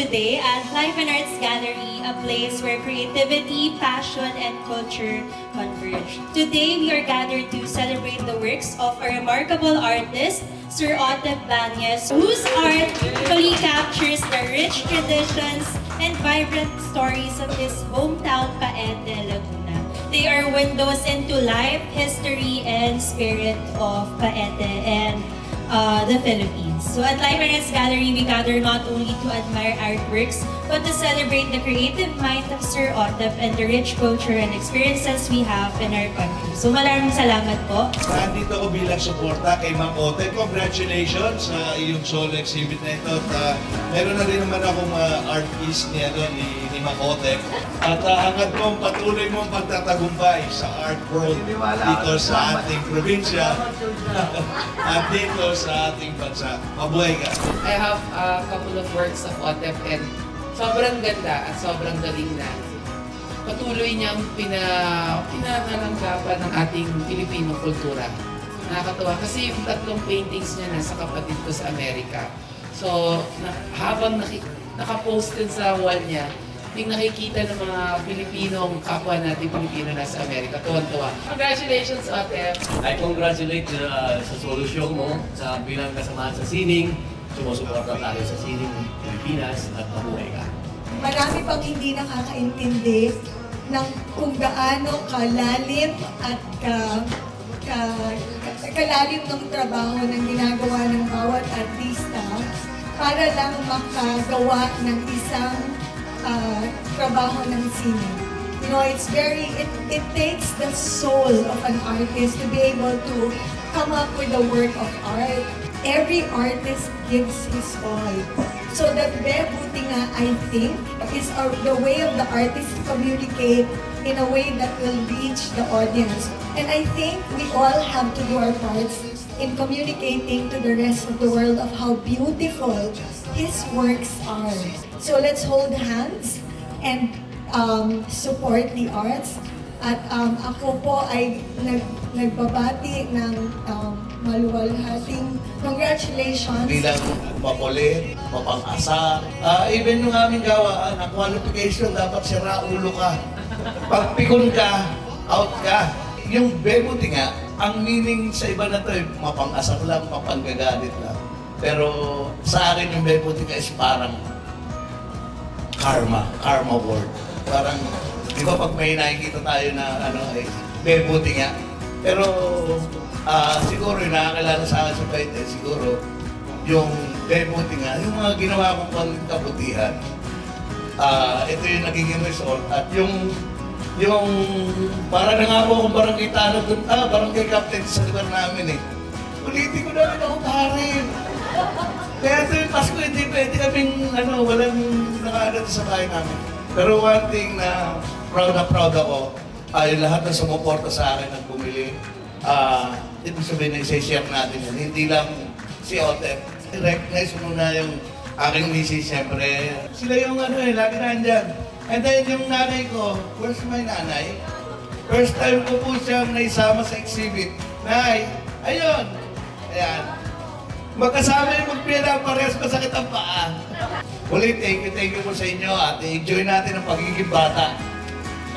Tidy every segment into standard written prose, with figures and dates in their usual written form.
today at Life and Arts Gallery, a place where creativity, passion, and culture converge. Today, we are gathered to celebrate the works of a remarkable artist, Sir Otep Banyes, whose art fully captures the rich traditions and vibrant stories of his hometown, Paete, Laguna. They are windows into life, history, and spirit of Paete and the Philippines. So at Life and Arts Gallery, we gather not only to admire artworks, but to celebrate the creative mind of Sir Otep and the rich culture and experiences we have in our country. So maraming salamat po. Nandito ako bilang suporta kay Ma'am Otep. Congratulations sa iyong solo exhibit na ito. At meron na rin naman akong art piece ni Ma'am Otep. At hangad kong patuloy mong pagtatagumpay sa art world dito sa ating probinsya at dito sa ating bansa. Mabuhay ka! I have a couple of works of Otep and sobrang ganda at sobrang galing na patuloy niyang pinanalanggapan ng ating Pilipino kultura. Nakakatawa kasi yung tatlong paintings niya nasa kapatid ko sa Amerika. So, habang nakapost din sa wall niya, yung nakikita ng mga Pilipinong kapwa natin Pilipino nasa Amerika. Tuwan-tuwa. Congratulations, Otep! I congratulate sa solusyon mo sa bilang kasamahan sa sining. Sumusuporta tayo sa sining Pilipinas at mabuhay ka. Marami pang hindi nakakaintindi ng kung gaano kalalim at kalalim ng trabaho ng ginagawa ng bawat artista para lang makagawa ng isang trabaho ng sine. You know, it takes the soul of an artist to be able to come up with a work of art. Every artist gives his all. So that Buti Nga, I think, is the way of the artist to communicate in a way that will reach the audience. And I think we all have to do our parts in communicating to the rest of the world of how beautiful his works are. So let's hold hands and support the arts. At ako po ay nagbabati ng maluwalhating congratulations. Bilang makulit, mapang-asa. Even yung aming gawaan, ang qualification dapat sira ulo ka. Pag pikon ka, out ka. Yung Buti Nga, ang meaning sa iba na to ay mapang-asar lang, mapanggagalit lang. Pero sa akin yung Buti Nga is parang karma word. Parang, di ba pag may nakikita tayo na Buti Nga. Pero siguro yung nakakilala sa akin sa Paete, siguro yung Buti Nga, yung mga ginawa kong pangkabutihan. Ito yung nagiging result at yung para nangako akong barangay tanong doon, barangay captain sa lugar namin eh. Politiko na rin ako parin. Kaya ito yung Pasko, hindi pwede kaming walang nakaano sa bahay namin. Pero one thing na proud ako, ay lahat na sumuporta sa akin at bumili. Ibig sabihin na isa-share natin yan. Hindi lang si Otep. Recognize muna yung aking misis, siyempre. Sila yung lagi na andyan. And then yung nanay ko, where's my nanay? First time ko po siyang naisama sa exhibit. Nay, ayun! Ayan. Magkasama yung magpila, parehas masakit ang paa. Ulit, thank you po sa inyo at enjoy natin ang pagiging bata.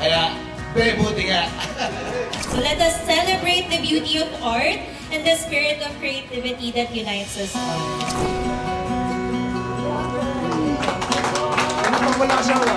Kaya, Buti Nga! So let us celebrate the beauty of art and the spirit of creativity that unites us all. Wala asawa.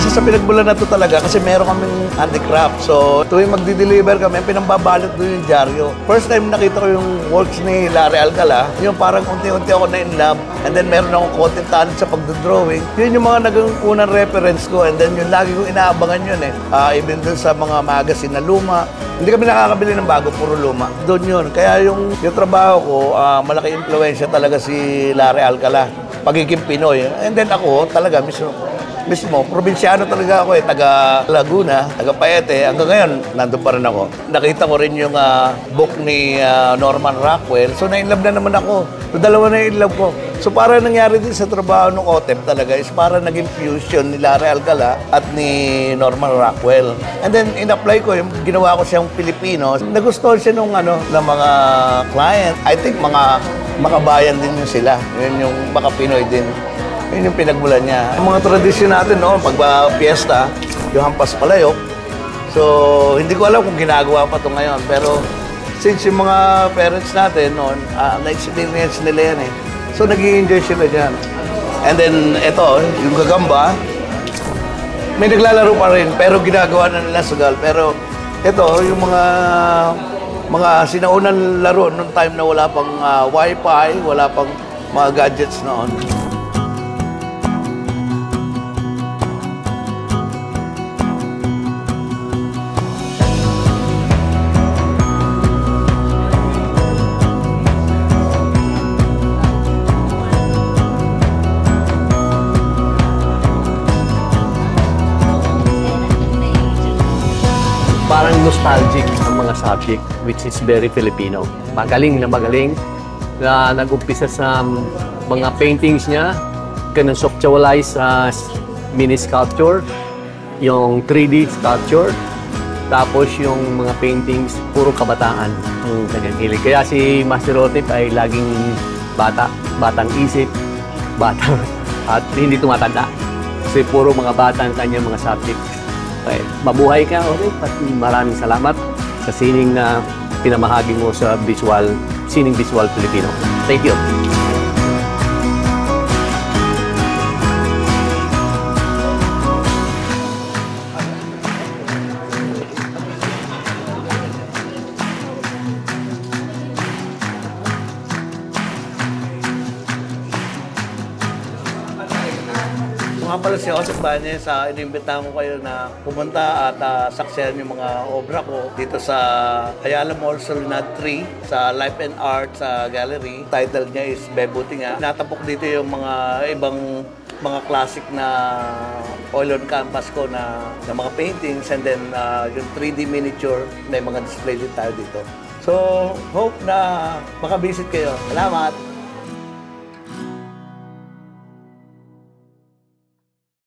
isa sa pinagmulan na to talaga kasi meron kaming handicraft. So, tuwing magdi-deliver kami, pinambabalot doon yung dyaryo. First time nakita ko yung works ni Larry Alcala, yung parang unti-unti ako na in love. And then meron akong konting talent sa pagdodrawing. Yun yung mga naging unang reference ko. And then yung lagi kong inaabangan yun eh. Even dun sa mga magazine na luma. Hindi kami nakakabili ng bago, puro luma. Doon yun. Kaya yung trabaho ko, malaki impluensya talaga si Larry Alcala. Pagiging Pinoy. And then ako, talaga mismo, probinsyano talaga ako eh, taga Laguna, taga Paete. Hanggang ngayon, nandun pa rin ako. Nakita ko rin yung book ni Norman Rockwell. So, na-inlove na naman ako. So, dalawa na in-love ko. So, para nangyari din sa trabaho ng OTEP talaga is para naging fusion ni Larry Alcala at ni Norman Rockwell. And then, in-apply ko, yung ginawa ko siyang Pilipino. Nagustuhan siya ng mga client. I think mga makabayan din yun sila. Yun yung maka-Pinoy din. Yun yung pinagmulan niya. Ang mga tradisyon natin noon, pag fiesta, yung hampas palayok. So, hindi ko alam kung ginagawa pa ito ngayon. Pero, since yung mga parents natin noon, na-experience nila yan eh. So, nag-i-enjoy sila dyan. And then, ito, yung gagamba, may naglalaro pa rin, pero ginagawa na nila sugal. Pero, ito, yung mga sinaunang laro noong time na wala pang wifi, wala pang mga gadgets noon. Parang nostalgic ang mga subject, which is very Filipino. Magaling na nag-umpisa sa mga paintings niya, kinonseptualize sa mini sculpture, yung 3D sculpture, tapos yung mga paintings, puro kabataan ang kanyang hilig. Kaya si Master Otep ay laging batang isip, at hindi tumatanda. Kasi puro mga bata ang kanyang mga subjects. Okay. Mabuhay ka, Otep, at maraming salamat sa sining na pinamahagi mo sa sining visual Filipino. Thank you. Nga pala si Otep Bañez, inimbitahan ko kayo na pumunta at saksihan yung mga obra ko dito sa Ayala Mall, Soledad 3, sa Life and Art Gallery. Title niya is Bebuti nga. Natapok dito yung mga ibang mga classic na oil on canvas ko na mga paintings, and then yung 3D miniature, may mga display din tayo dito. So, hope na makabisit kayo. Salamat!